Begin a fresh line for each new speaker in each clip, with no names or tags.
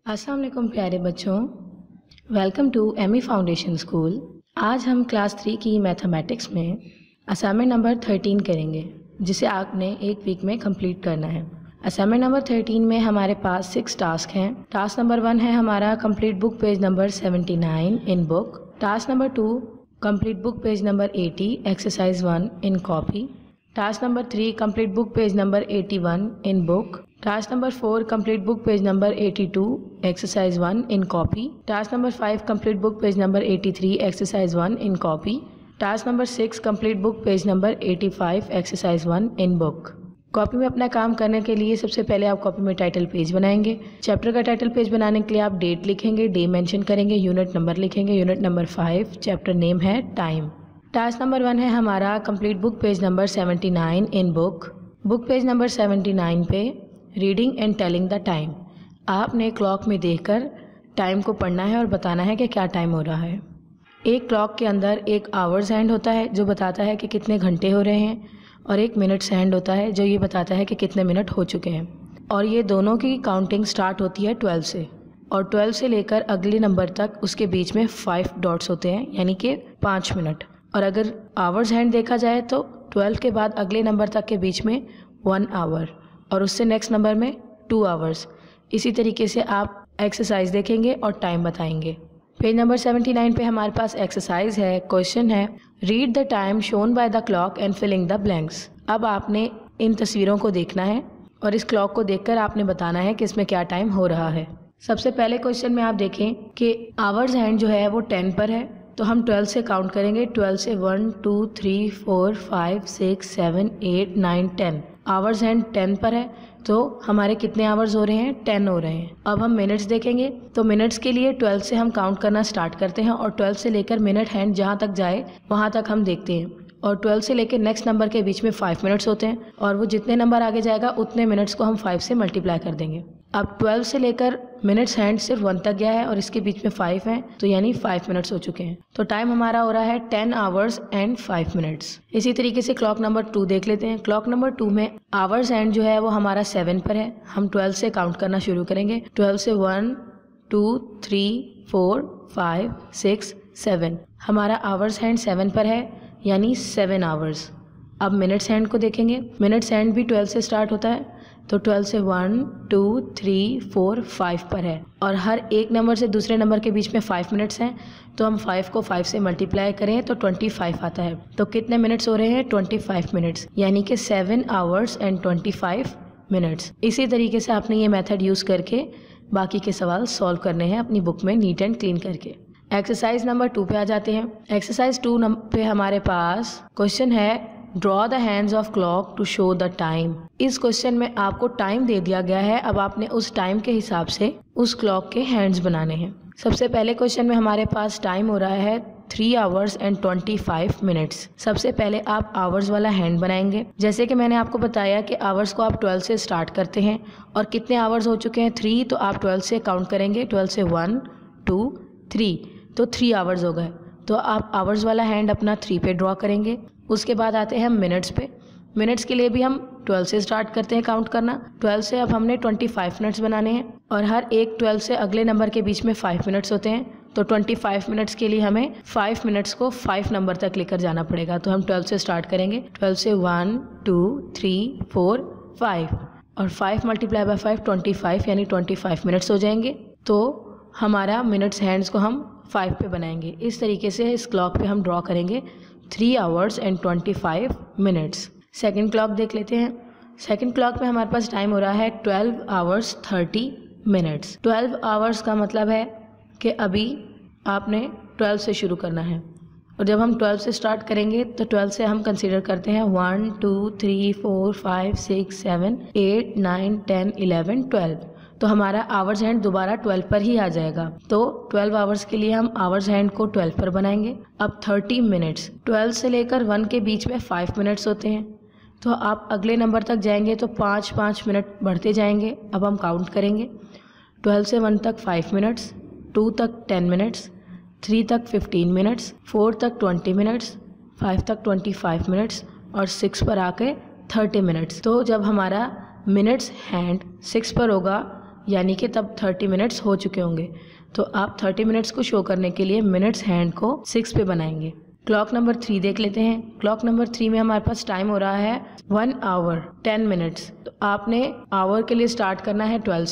अस्सलाम वालेकुम प्यारे बच्चों, welcome to Amy foundation school. आज हम क्लास 3 की मैथमेटिक्स में असाइनमेंट नंबर 13 करेंगे, जिसे आपने एक वीक में कंप्लीट करना है। असाइनमेंट नंबर 13 में हमारे पास 6 टास्क हैं। टास्क नंबर 1 है हमारा complete book page number 79 in book. Task number 2 complete book page number 80 exercise 1 in copy. Task number 3 complete book page number 81 in book. Task number 4 complete book page number 82 exercise 1 in copy. Task number 5 complete book page number 83 exercise 1 in copy. Task number 6 complete book page number 85 exercise 1 in book. Copy में अपना काम करने के लिए सबसे पहले आप copy में टाइटल पेज बनाएंगे। चैप्टर का टाइटल पेज बनाने के लिए आप डेट लिखेंगे, डे मेंशन करेंगे, यूनिट नंबर लिखेंगे। यूनिट नंबर 5, चैप्टर नेम है टाइम। टास्क नंबर 1 है हमारा complete book page number 79 in book. Book page number 79 पे reading and telling the time. आपने क्लॉक में देखकर टाइम को पढ़ना है और बताना है कि क्या टाइम हो रहा है। एक क्लॉक के अंदर एक आवर्स हैंड होता है जो बताता है कि कितने घंटे हो रहे हैं, और एक मिनट्स हैंड होता है जो ये बताता है कि कितने मिनट हो चुके हैं। और ये दोनों की काउंटिंग स्टार्ट होती है 12 से, और 12 से लेकर अगले नंबर तक उसके बीच में 5 डॉट्स होते हैं, यानी कि 5 मिनट। और अगर आवर्स हैंड देखा जाए तो 12 के बाद अगले नंबर तक के बीच में 1 आवर, और उससे नेक्स्ट नंबर में 2 आवर्स। इसी तरीके से आप एक्सरसाइज देखेंगे और टाइम बताएंगे। पेज नंबर 79 पे हमारे पास एक्सरसाइज है। क्वेश्चन है read the time shown by the clock and filling the blanks. अब आपने इन तस्वीरों को देखना है और इस क्लॉक को देखकर आपने बताना है कि इसमें क्या टाइम हो रहा है। सबसे पहले क्वेश्चन में आप देखें कि आवर्स हैंड जो है वो 10 पर है, तो हम 12 से काउंट करेंगे। 12 से 1 2 3 4 5 6 7 8 9 10। आवर्स हैंड 10 पर है, तो हमारे कितने आवर्स हो रहे हैं? 10 हो रहे हैं। अब हम मिनट्स देखेंगे, तो मिनट्स के लिए 12 से हम काउंट करना स्टार्ट करते हैं, और 12 से लेकर मिनट हैंड जहाँ तक जाए वहाँ तक हम देखते हैं। और 12 से लेकर नेक्स्ट नंबर के बीच में 5 मिनट्स होते हैं, और वो जितने नंबर आगे जाएगा उतने मिनट्स को हम 5 से मल्टीप्लाई कर देंगे। अब 12 से लेकर मिनट्स हैंड सिर्फ 1 तक गया है और इसके बीच में 5 हैं, तो यानी 5 मिनट्स हो चुके हैं। तो टाइम हमारा हो रहा है 10 आवर्स एंड 5 मिनट्स। इसी तरीके से क्लॉक नंबर 2 देख लेते हैं। क्लॉक नंबर 2 में आवर्स हैंड जो है वो हमारा 7 पर है। हम 12 से काउंट करना शुरू करेंगे। 12 से 1 2 3 4 5 6 7। हमारा आवर्स हैंड 7 पर है, यानी 7 आवर्स। अब मिनट्स हैंड को देखेंगे। मिनट्स हैंड भी 12 से स्टार्ट होता है, तो 12 से 1 2 3 4 5 पर है, और हर एक नंबर से दूसरे नंबर के बीच में 5 मिनट्स हैं, तो हम 5 को 5 से मल्टीप्लाई करें तो 25 आता है। तो कितने मिनट्स हो रहे हैं? 25 मिनट्स, यानी कि 7 आवर्स एंड 25 मिनट्स। इसी तरीके से आपने ये मेथड यूज़ करके बाकी के सवाल सॉल्व करने हैं अपनी बुक में नीट एंड क्लीन करके। एक्सरसाइज नंबर 2 पे आ जाते हैं। एक्सरसाइज 2 पे हमारे पास क्वेश्चन है draw the hands of clock to show the time. इस क्वेश्चन में आपको टाइम दे दिया गया है। अब आपने उस टाइम के हिसाब से उस क्लॉक के हैंड्स बनाने हैं। सबसे पहले क्वेश्चन में हमारे पास टाइम हो रहा है 3 आवर्स एंड 25 मिनट्स। सबसे पहले आप आवर्स वाला हैंड बनाएंगे। जैसे कि मैंने आपको बताया कि आवर्स को आप 12 से स्टार्ट करते हैं, और कितने आवर्स हो चुके हैं? 3, तो आप 12 से काउंट करेंगे। 12 से 1 2 3, तो 3 आवर्स हो गए। तो आप आवर्स वाला हैंड अपना 3 पे ड्रॉ करेंगे। उसके बाद आते हैं हम मिनट्स पे। मिनट्स के लिए भी हम 12 से स्टार्ट करते हैं काउंट करना। 12 से अब हमने 25 मिनट्स बनाने हैं, और हर एक 12 से अगले नंबर के बीच में 5 मिनट्स होते हैं, तो 25 मिनट्स के लिए हमें 5 मिनट्स को 5 नंबर तक लेकर जाना पड़ेगा। तो हम 12 से स्टार्ट करेंगे। 12 से 1 2 3 4 5, और 5 मल्टीप्लाई बाय 5 25, यानी 25 मिनट्स हो जाएंगे। तो हमारा मिनट्स हैंड्स को हम 5 पे बनाएंगे। इस तरीके से इस क्लॉक पे हम ड्रॉ करेंगे 3 hours and 25 minutes. Second clock देख लेते हैं। सेकेंड क्लॉक में हमारे पास टाइम हो रहा है 12 आवर्स 30 मिनट्स। 12 आवर्स का मतलब है कि अभी आपने 12 से शुरू करना है, और जब हम 12 से स्टार्ट करेंगे तो 12 से हम कंसीडर करते हैं 1 2 3 4 5 6 7 8 9 10 11 12। तो हमारा आवर्स हैंड दोबारा 12 पर ही आ जाएगा। तो 12 आवर्स के लिए हम आवर्स हैंड को 12 पर बनाएंगे। अब 30 मिनट्स, 12 से लेकर 1 के बीच में 5 मिनट्स होते हैं, तो आप अगले नंबर तक जाएंगे तो 5-5 मिनट बढ़ते जाएंगे। अब हम काउंट करेंगे। 12 से 1 तक 5 मिनट्स, 2 तक 10 मिनट्स, 3 तक 15 मिनट्स, 4 तक 20 मिनट्स, 5 तक 25 मिनट्स, और 6 पर आके 30 मिनट्स। तो जब हमारा मिनट्स हैंड 6 पर होगा यानी कि तब 30 मिनट्स हो चुके होंगे। तो आप 30 मिनट्स को शो करने के लिए मिनट्स हैंड को 6 पे बनाएंगे। क्लॉक नंबर 3 देख लेते हैं। क्लॉक नंबर 3 में हमारे पास टाइम हो रहा है 1 आवर 10 मिनट्स। तो आपने आवर के लिए स्टार्ट करना है 12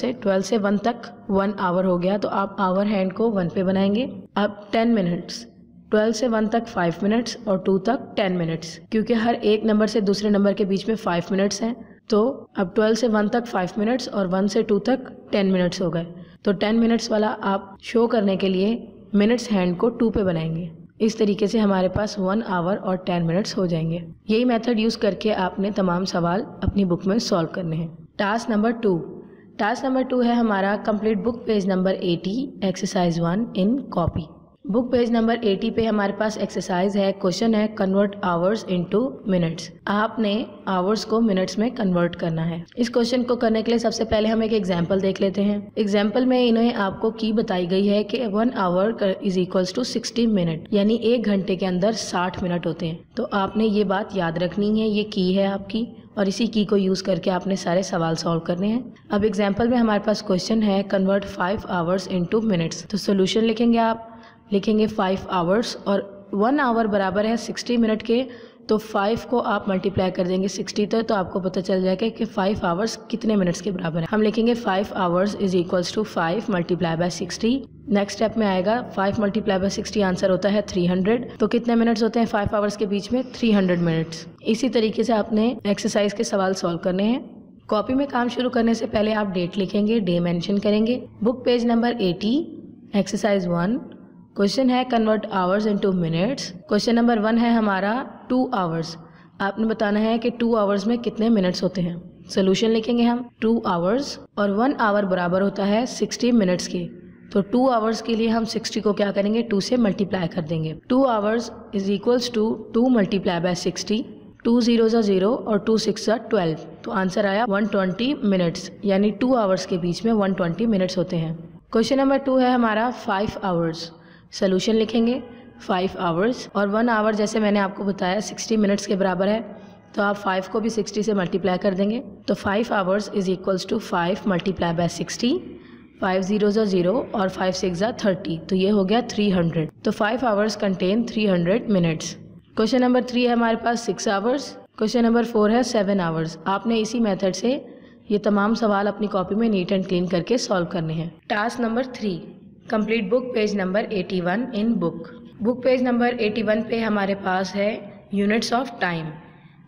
से 1 तक 1 आवर हो गया, तो आप आवर हैंड को 1 पे बनाएंगे। अब 10 मिनट्स, 12 से 1 तक 5 मिनट्स और 2 तक 10 मिनट्स, क्योंकि हर एक नंबर से दूसरे नंबर के बीच में 5 मिनट्स हैं। तो अब 12 से 1 तक 5 मिनट्स और 1 से 2 तक 10 मिनट्स हो गए। तो 10 मिनट्स वाला आप शो करने के लिए मिनट्स हैंड को 2 पे बनाएंगे। इस तरीके से हमारे पास 1 आवर और 10 मिनट्स हो जाएंगे। यही मेथड यूज़ करके आपने तमाम सवाल अपनी बुक में सॉल्व करने हैं। Task number 2। टास्क नंबर 2 है हमारा complete book page number 80 exercise 1 in copy. Book page number 80 पे हमारे पास एक्सरसाइज है, क्वेश्चन है कन्वर्ट आवर्स इनटू मिनट्स। आपने आवर्स को मिनट्स में कन्वर्ट करना है। इस क्वेश्चन को करने के लिए सबसे पहले हम एक एग्जांपल देख लेते हैं। एग्जांपल में इन्हें आपको की बताई गई है कि 1 hour is equals to 60 minute, यानी 1 घंटे के अंदर 60 मिनट होते हैं। तो आपने ये बात याद रखनी है, ये की है आपकी, और इसी की को यूज़ करके आपने सारे सवाल सॉल्व करने हैं। अब एग्जाम्पल में हमारे पास क्वेश्चन है कन्वर्ट 5 आवर्स इनटू मिनट्स। तो सोल्यूशन लिखेंगे, आप लिखेंगे 5 आवर्स और 1 आवर बराबर है 60 मिनट के, तो 5 को आप मल्टीप्लाई कर देंगे 60 तक, तो आपको पता चल जाएगा कि 5 आवर्स कितने मिनट्स के बराबर है। हम लिखेंगे 5 hours is equals to 5 multiply by 60। Next step में आएगा 5 मल्टीप्लाई बाय 60, आंसर होता है 300। तो कितने मिनट्स होते हैं 5 आवर्स के बीच में? 300 मिनट्स। इसी तरीके से आपने एक्सरसाइज के सवाल सॉल्व करने हैं। कॉपी में काम शुरू करने से पहले आप डेट लिखेंगे, डे मेंशन करेंगे। Book page number 80 exercise 1, question है convert hours into minutes. Question number 1 है हमारा 2 आवर्स। आपने बताना है कि 2 आवर्स में कितने मिनट्स होते हैं। सोल्यूशन लिखेंगे हम 2 आवर्स और 1 आवर बराबर होता है 60 मिनट्स के। तो 2 आवर्स के लिए हम 60 को क्या करेंगे 2 से मल्टीप्लाई कर देंगे। 2 hours is equals to 2 multiply by 60। 2 0 0 और 2 6 12, तो आंसर आया 120 मिनट्स, यानी 2 आवर्स के बीच में 120 मिनट्स होते हैं। क्वेश्चन नंबर 2 है हमारा 5 आवर्स। सोल्यूशन लिखेंगे 5 आवर्स और 1 आवर जैसे मैंने आपको बताया 60 मिनट्स के बराबर है, तो आप 5 को भी 60 से मल्टीप्लाई कर देंगे। तो 5 hours is equals to 5 multiply by 60। 5 0 0 और 5 6 30, तो ये हो गया 300। तो 5 hours contain 300 minutes. Question number 3 है हमारे पास 6 आवर्स। क्वेश्चन नंबर 4 है 7 आवर्स। आपने इसी मेथड से ये तमाम सवाल अपनी कॉपी में नीट एंड क्लीन करके सॉल्व करने हैं। Task number 3, complete book page number 81 in book. Book page number 81 पे हमारे पास है यूनिट्स ऑफ टाइम,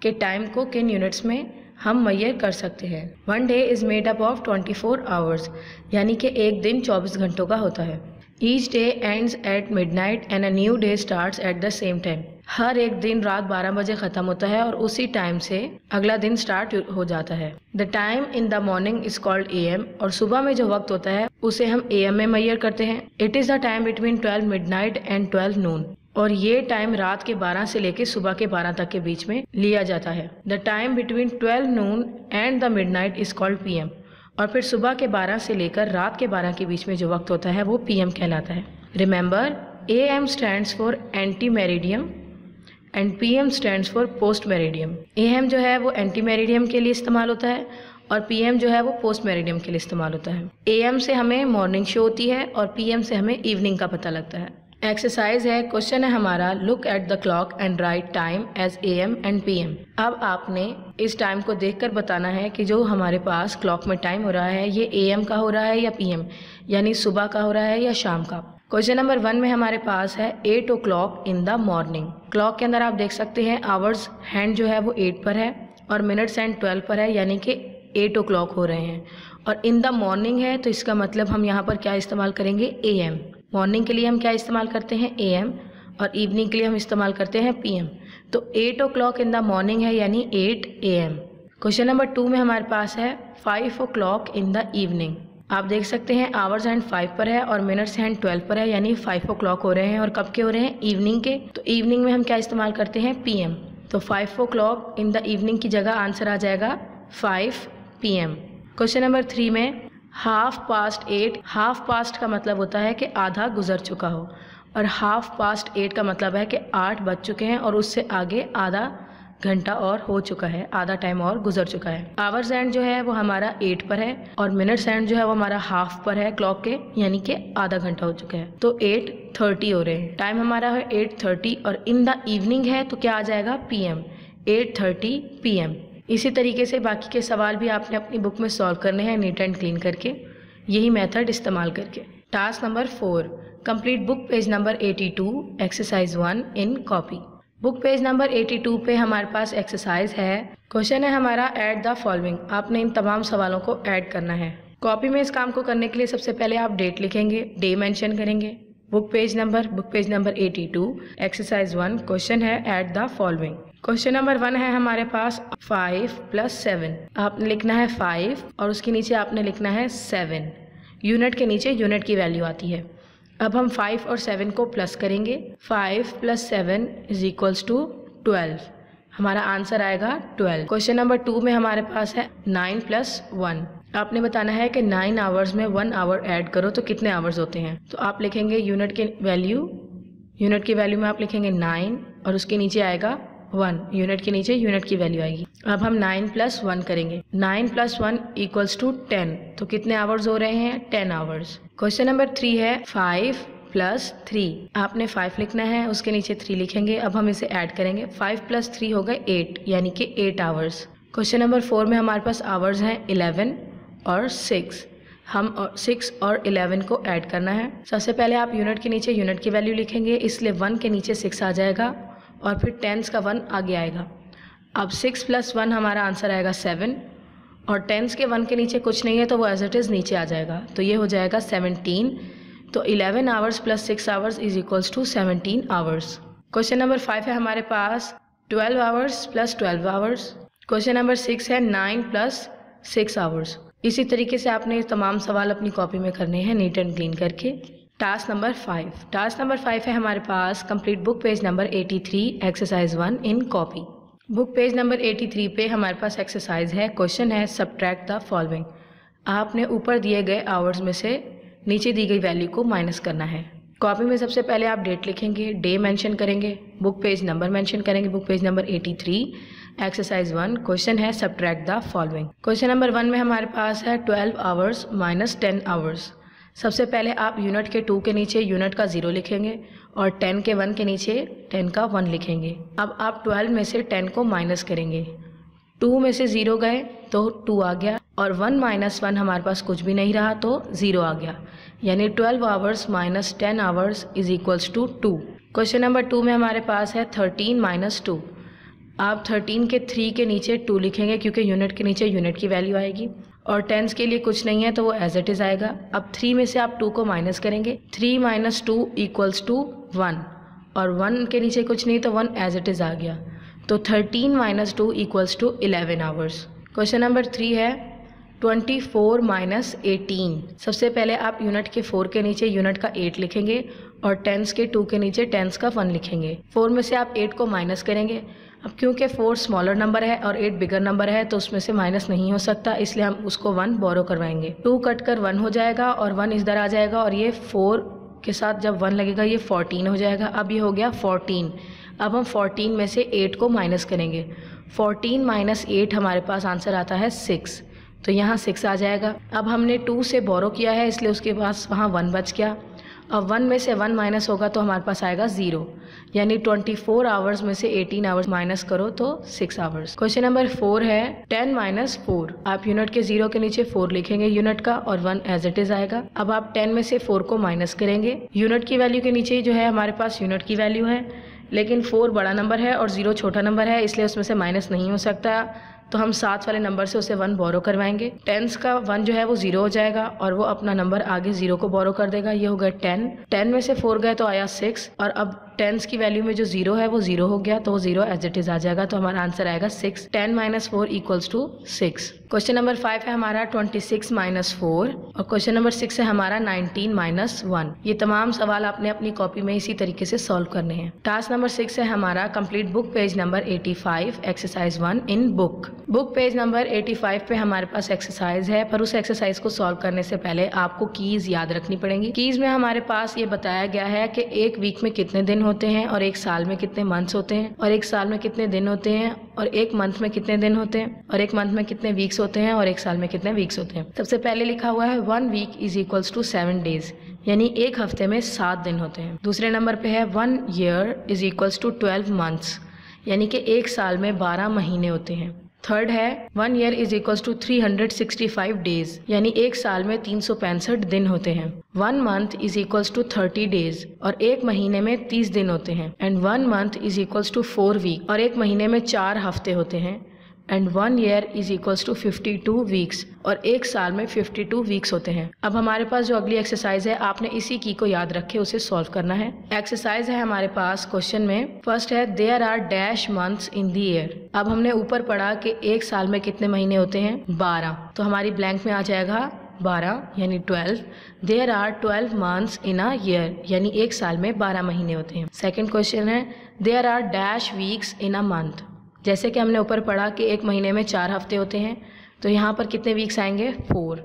के टाइम को किन यूनिट्स में हम मेजर कर सकते हैं। 1 day is made up of 24 hours, यानी कि एक दिन 24 घंटों का होता है। Each day ends at midnight and a new day starts at the same time. हर एक दिन रात 12 बजे ख़त्म होता है और उसी टाइम से अगला दिन स्टार्ट हो जाता है। The time in the morning is called AM, और सुबह में जो वक्त होता है उसे हम AM में मेजर करते हैं। It is the time between 12 midnight and 12 नून, और ये टाइम रात के 12 से लेकर सुबह के 12 तक के बीच में लिया जाता है। The time between 12 Noon and the midnight is called PM, और फिर सुबह के 12 से लेकर रात के 12 के बीच में जो वक्त होता है वो PM कहलाता है। Remember, AM stands for anti meridiem and PM stands for post meridiem. AM जो है वो एंटी मेरिडियम के लिए इस्तेमाल होता है और PM जो है वो पोस्ट मेरिडियम के लिए इस्तेमाल होता है। AM से हमें मॉर्निंग शो होती है और PM से हमें इवनिंग का पता लगता है। एक्सरसाइज है, क्वेश्चन है हमारा look at the clock and write time as AM and PM। अब आपने इस टाइम को देखकर बताना है कि जो हमारे पास क्लॉक में टाइम हो रहा है ये AM का हो रहा है या PM, यानी सुबह का हो रहा है या शाम का। क्वेश्चन नंबर 1 में हमारे पास है 8 o'clock in the morning. Clock के अंदर आप देख सकते हैं आवर्स हैंड जो है वो 8 पर है और मिनट्स हैंड 12 पर है, यानी कि 8 o'clock हो रहे हैं। और इन द मॉर्निंग है तो इसका मतलब हम यहाँ पर क्या इस्तेमाल करेंगे AM। मॉर्निंग के लिए हम क्या इस्तेमाल करते हैं AM, और इवनिंग के लिए हम इस्तेमाल करते हैं PM। तो 8 o'clock इन द मॉर्निंग है यानी 8 AM। क्वेश्चन नंबर 2 में हमारे पास है 5 o'clock इन द इवनिंग। आप देख सकते हैं आवर्स हैंड 5 पर है और मिनट्स हैंड 12 पर है, यानी 5 o'clock हो रहे हैं। और कब के हो रहे हैं? इवनिंग के। तो इवनिंग में हम क्या इस्तेमाल करते हैं? PM। तो 5 o'clock इन द इवनिंग की जगह आंसर आ जाएगा 5 PM। क्वेश्चन नंबर 3 में 8:30। हाफ पास्ट का मतलब होता है कि आधा गुजर चुका हो, और 8:30 का मतलब है कि 8 बज चुके हैं और उससे आगे आधा घंटा और हो चुका है, आधा टाइम और गुजर चुका है। आवर्स एंड जो है वो हमारा 8 पर है और मिनट्स एंड जो है वो हमारा हाफ पर है क्लॉक के, यानी कि आधा घंटा हो चुका है। तो 8:30 हो रहे हैं, टाइम हमारा है 8:30 और इन द इवनिंग है तो क्या आ जाएगा PM, 8:30 PM। इसी तरीके से बाकी के सवाल भी आपने अपनी बुक में सॉल्व करने हैं नीट एंड क्लीन करके, यही मेथड इस्तेमाल करके। Task number 4, complete book page number 82 exercise 1 in copy. Book page number 82 पे हमारे पास एक्सरसाइज है। क्वेश्चन है हमारा ऐड द फॉलोइंग। आपने इन तमाम सवालों को ऐड करना है। कॉपी में इस काम को करने के लिए सबसे पहले आप डेट लिखेंगे, डे मेंशन करेंगे। Book page number 82 exercise 1, question है add the following. Question number 1 है हमारे पास 5 + 7। आपने लिखना है 5 और उसके नीचे आपने लिखना है 7। यूनिट के नीचे यूनिट की वैल्यू आती है। अब हम 5 और 7 को प्लस करेंगे। 5 + 7 = 12। हमारा आंसर आएगा 12। क्वेश्चन नंबर 2 में हमारे पास है 9 + 1। आपने बताना है कि 9 आवर्स में 1 आवर ऐड करो तो कितने आवर्स होते हैं। तो आप लिखेंगे यूनिट की वैल्यू में आप लिखेंगे 9 और उसके नीचे आएगा 1। यूनिट के नीचे यूनिट की वैल्यू आएगी। अब हम 9 + 1 करेंगे। 9 + 1 = 10। तो कितने आवर्स हो रहे हैं, 10 आवर्स। क्वेश्चन नंबर 3 है 5 + 3। आपने 5 लिखना है, उसके नीचे 3 लिखेंगे। अब हम इसे ऐड करेंगे। 5 + 3 हो गए 8, यानी कि 8 आवर्स। क्वेश्चन नंबर 4 में हमारे पास आवर्स हैं 11 और 6। हम 6 और 11 को ऐड करना है। सबसे पहले आप यूनिट के नीचे यूनिट की वैल्यू लिखेंगे, इसलिए 1 के नीचे 6 आ जाएगा और फिर टेंस का 1 आगे आएगा। अब 6 + 1 हमारा आंसर आएगा 7 और टेंस के 1 के नीचे कुछ नहीं है तो वो एज इट इज़ नीचे आ जाएगा, तो ये हो जाएगा 17। तो 11 hours + 6 hours = 17 hours. Question number 5 है हमारे पास 12 आवर्स + 12 आवर्स। क्वेश्चन नंबर 6 है 9 + 6 आवर्स। इसी तरीके से आपने तमाम सवाल अपनी कॉपी में करने हैं नीट एंड क्लीन करके। टास्क नंबर 5 है हमारे पास complete book page number 83 exercise 1 in copy. Book page number 83 पे हमारे पास एक्सरसाइज है। क्वेश्चन है सब्ट्रैक्ट द फॉलोइंग। आपने ऊपर दिए गए आवर्स में से नीचे दी गई वैल्यू को माइनस करना है। कॉपी में सबसे पहले आप डेट लिखेंगे, डे मेंशन करेंगे, बुक पेज नंबर मेंशन करेंगे। Book page number 83 exercise 1, question है subtract the following. Question number 1 में हमारे पास है 12 आवर्स - 10 आवर्स। सबसे पहले आप यूनिट के 2 के नीचे यूनिट का 0 लिखेंगे और 10 के 1 के नीचे 10 का 1 लिखेंगे। अब आप 12 में से 10 को माइनस करेंगे। 2 में से 0 गए तो 2 आ गया और 1 - 1 हमारे पास कुछ भी नहीं रहा तो 0 आ गया, यानी 12 आवर्स - 10 आवर्स = 2। क्वेश्चन नंबर 2 में हमारे पास है 13 - 2। आप 13 के 3 के नीचे 2 लिखेंगे क्योंकि यूनिट के नीचे यूनिट की वैल्यू आएगी और टेंस के लिए कुछ नहीं है तो वो एज इट इज़ आएगा। अब 3 में से आप 2 को माइनस करेंगे। 3 - 2 = 1 और 1 के नीचे कुछ नहीं तो 1 एज इट इज़ आ गया, तो 13 - 2 = 11 आवर्स। क्वेश्चन नंबर 3 है 24 - 18। सबसे पहले आप यूनिट के 4 के नीचे यूनिट का 8 लिखेंगे और टेंस के 2 के नीचे टेंस का 1 लिखेंगे। 4 में से आप 8 को माइनस करेंगे। अब क्योंकि 4 स्मॉलर नंबर है और 8 बिगर नंबर है तो उसमें से माइनस नहीं हो सकता, इसलिए हम उसको 1 बोरो करवाएंगे। 2 कट कर 1 हो जाएगा और 1 इधर आ जाएगा और ये 4 के साथ जब 1 लगेगा ये 14 हो जाएगा। अब ये हो गया 14। अब हम 14 में से 8 को माइनस करेंगे। 14 - 8 हमारे पास आंसर आता है 6, तो यहाँ 6 आ जाएगा। अब हमने 2 से बोरो किया है इसलिए उसके पास वहाँ 1 बच गया। अब 1 में से 1 माइनस होगा तो हमारे पास आएगा 0, यानी 24 आवर्स में से 18 आवर्स माइनस करो तो 6 आवर्स। क्वेश्चन नंबर 4 है 10 - 4। आप यूनिट के 0 के नीचे 4 लिखेंगे यूनिट का और 1 एज इट इज आएगा। अब आप 10 में से 4 को माइनस करेंगे। यूनिट की वैल्यू के नीचे जो है हमारे पास यूनिट की वैल्यू है, लेकिन 4 बड़ा नंबर है और 0 छोटा नंबर है, इसलिए उसमें से माइनस नहीं हो सकता, तो हम 7 वाले नंबर से उसे 1 बोरो करवाएंगे। टेंस का 1 जो है वो 0 हो जाएगा और वो अपना नंबर आगे 0 को बोरो कर देगा। ये हो गया 10। 10 में से 4 गए तो आया 6 और अब टेंस की वैल्यू में जो 0 है वो 0 हो गया तो वो 0 एज इट इज आ जाएगा, तो हमारा आंसर आएगा 6। 10 - 4 = 6। क्वेश्चन नंबर 5 है हमारा 26 - 4 और क्वेश्चन नंबर 6 है हमारा 19 - 1। ये तमाम सवाल आपने अपनी कॉपी में इसी तरीके से सॉल्व करने हैं। टास्क नंबर 6 है हमारा complete book page number 85 exercise 1 in book. Book page number 85 पे हमारे पास एक्सरसाइज है, पर उस एक्सरसाइज को सॉल्व करने से पहले आपको कीज याद रखनी पड़ेंगी। कीज में हमारे पास ये बताया गया है कि एक वीक में कितने दिन होते हैं, और एक साल में कितने मंथ्स होते हैं, और एक साल में कितने दिन होते हैं, और एक मंथ में कितने दिन होते हैं, और एक मंथ में कितने वीक्स होते हैं, और एक साल में कितने वीक्स होते हैं। सबसे पहले लिखा हुआ है 1 week is equals to 7 days, यानी एक हफ्ते में 7 दिन होते हैं। दूसरे नंबर पे है 1 year is equals to 12 months, यानी कि एक साल में 12 महीने होते हैं। थर्ड है 1 year is equals to 365 days, यानी एक साल में 365 दिन होते हैं। 1 month is equals to 30 days, और एक महीने में 30 दिन होते हैं। And 1 month is equals to 4 week, और एक महीने में 4 हफ्ते होते हैं। And 1 year is equals to 52 weeks, और एक साल में 52 वीक्स होते हैं। अब हमारे पास जो अगली एक्सरसाइज है, आपने इसी की को याद रखे उसे सॉल्व करना है। एक्सरसाइज है हमारे पास क्वेश्चन में, फर्स्ट है there are dash months in the year. अब हमने ऊपर पढ़ा कि एक साल में कितने महीने होते हैं, 12, तो हमारी ब्लैंक में आ जाएगा 12 यानी 12। There are 12 months in a year, यानी एक साल में 12 महीने होते हैं। सेकेंड क्वेश्चन है there are dash weeks in a month. जैसे कि हमने ऊपर पढ़ा कि एक महीने में 4 हफ्ते होते हैं, तो यहाँ पर कितने वीक्स आएंगे, 4।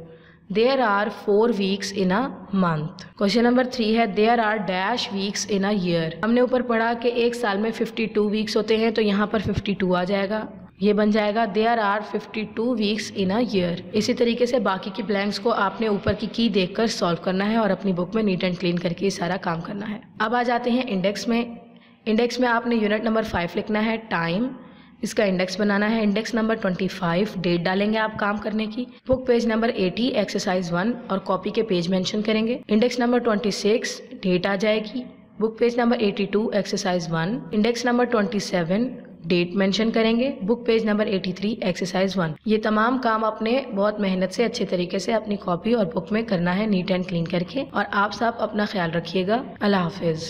There are 4 weeks in a month. Question number 3 है there are dash weeks in a year. हमने ऊपर पढ़ा कि एक साल में 52 वीक्स होते हैं, तो यहाँ पर 52 आ जाएगा, ये बन जाएगा there are 52 weeks in a year. इसी तरीके से बाकी की ब्लैंक्स को आपने ऊपर की देखकर सॉल्व करना है और अपनी बुक में नीट एंड क्लीन करके ये सारा काम करना है। अब आ जाते हैं इंडेक्स में। इंडेक्स में आपने यूनिट नंबर 5 लिखना है, टाइम, इसका इंडेक्स बनाना है। इंडेक्स नंबर 25, डेट डालेंगे आप काम करने की। बुक पेज नंबर 80 एक्सरसाइज 1 और कॉपी के पेज मेंशन करेंगे। इंडेक्स नंबर 26, डेट आ जाएगी। Book page number 82 exercise 1। Index number 27, date mention करेंगे। Book page number 83 exercise 1। ये तमाम काम अपने बहुत मेहनत से अच्छे तरीके से अपनी कॉपी और बुक में करना है नीट एंड क्लीन करके। और आप सब अपना ख्याल रखिएगा। अल्लाह हाफिज।